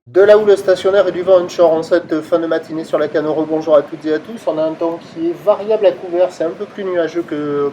De la houle stationnaire et du vent onshore en cette fin de matinée sur la Canoro. Bonjour à toutes et à tous. On a un temps qui est variable à couvert, c'est un peu plus nuageux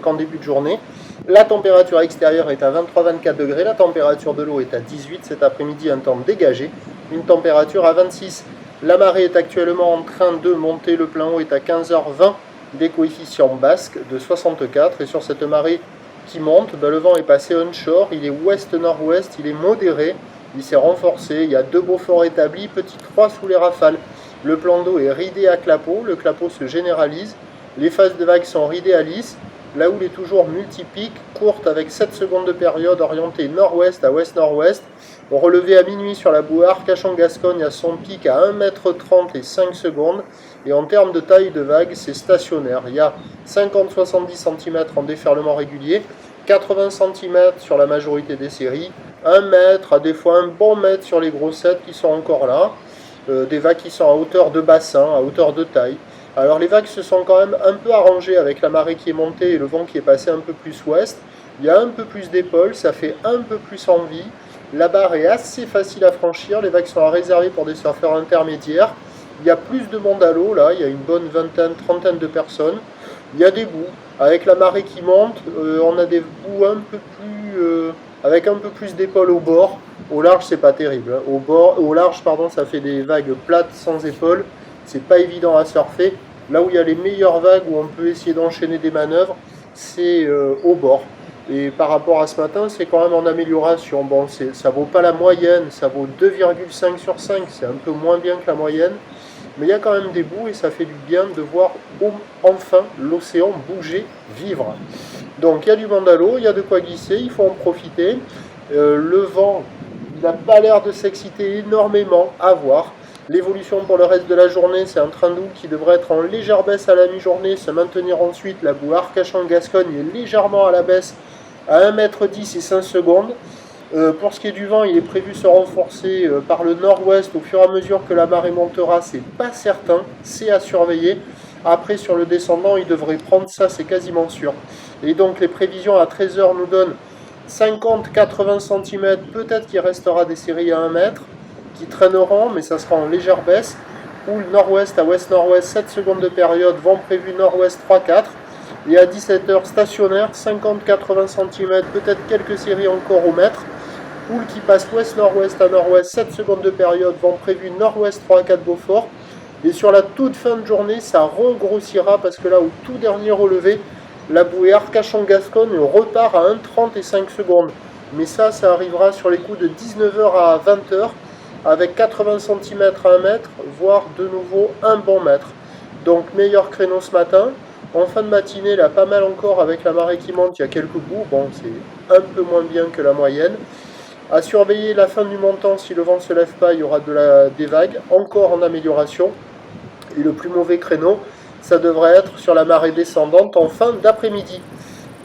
qu'en début de journée. La température extérieure est à 23-24 degrés, la température de l'eau est à 18. Cet après-midi, un temps dégagé, une température à 26. La marée est actuellement en train de monter, le plein haut est à 15h20, des coefficients basques de 64. Et sur cette marée qui monte, le vent est passé onshore, il est ouest-nord-ouest, il est modéré. Il s'est renforcé, il y a deux beaux forts établis, petit 3 sous les rafales. Le plan d'eau est ridé à clapot, le clapot se généralise. Les phases de vagues sont ridées à lisse. La houle est toujours multipique, courte avec 7 secondes de période, orientée nord-ouest à ouest-nord-ouest. Relevé à minuit sur la bouée Arcachon-Gascogne à son pic à 1,30 m et 5 secondes. Et en termes de taille de vague, c'est stationnaire. Il y a 50-70 cm en déferlement régulier, 80 cm sur la majorité des séries, 1 mètre, à des fois un bon mètre sur les grossettes qui sont encore là, des vagues qui sont à hauteur de bassin, à hauteur de taille. Alors les vagues se sont quand même un peu arrangées avec la marée qui est montée et le vent qui est passé un peu plus ouest. Il y a un peu plus d'épaule, ça fait un peu plus envie. La barre est assez facile à franchir, les vagues sont réservées pour des surfeurs intermédiaires. Il y a plus de monde à l'eau là, il y a une bonne vingtaine, trentaine de personnes. Il y a des bouts, avec la marée qui monte, on a des bouts un peu plus... avec un peu plus d'épaule au bord. Au large, c'est pas terrible. Au large, ça fait des vagues plates sans épaules. C'est pas évident à surfer. Là où il y a les meilleures vagues, où on peut essayer d'enchaîner des manœuvres, c'est au bord. Et par rapport à ce matin, c'est quand même en amélioration. Bon, ça vaut pas la moyenne, ça vaut 2,5 sur 5. C'est un peu moins bien que la moyenne. Mais il y a quand même des bouts et ça fait du bien de voir enfin l'océan bouger, vivre. Donc il y a du monde à l'eau, il y a de quoi glisser, il faut en profiter. Le vent, il n'a pas l'air de s'exciter énormément, à voir. L'évolution pour le reste de la journée, c'est un train d'eau qui devrait être en légère baisse à la mi-journée, se maintenir ensuite. La bouée Arcachon-Gascogne est légèrement à la baisse à 1,10 m et 5 secondes. Pour ce qui est du vent, il est prévu se renforcer par le nord-ouest au fur et à mesure que la marée montera. C'est pas certain, c'est à surveiller. Après, sur le descendant, il devrait prendre ça, c'est quasiment sûr. Et donc, les prévisions à 13h nous donnent 50-80 cm. Peut-être qu'il restera des séries à 1 mètre qui traîneront, mais ça sera en légère baisse. Ou le nord-ouest à ouest-nord-ouest, 7 secondes de période, vent prévu nord-ouest 3-4. Et à 17h, stationnaire, 50-80 cm, peut-être quelques séries encore au mètre. Houle qui passe ouest-nord-ouest à nord-ouest, 7 secondes de période, vent prévu nord-ouest 3-4 Beaufort. Et sur la toute fin de journée, ça regrossira parce que là, au tout dernier relevé, la bouée Arcachon-Gascogne repart à 1,30 et 5 secondes. Mais ça arrivera sur les coups de 19h à 20h avec 80 cm à 1 mètre, voire de nouveau un bon mètre. Donc meilleur créneau ce matin. En fin de matinée, là, pas mal encore avec la marée qui monte, il y a quelques bouts. Bon, c'est un peu moins bien que la moyenne. À surveiller la fin du montant, si le vent ne se lève pas, il y aura des vagues, encore en amélioration. Et le plus mauvais créneau, ça devrait être sur la marée descendante en fin d'après-midi.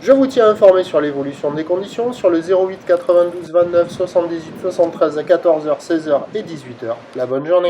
Je vous tiens informé sur l'évolution des conditions sur le 08 92 29 78 73 à 14h, 16h et 18h. La bonne journée.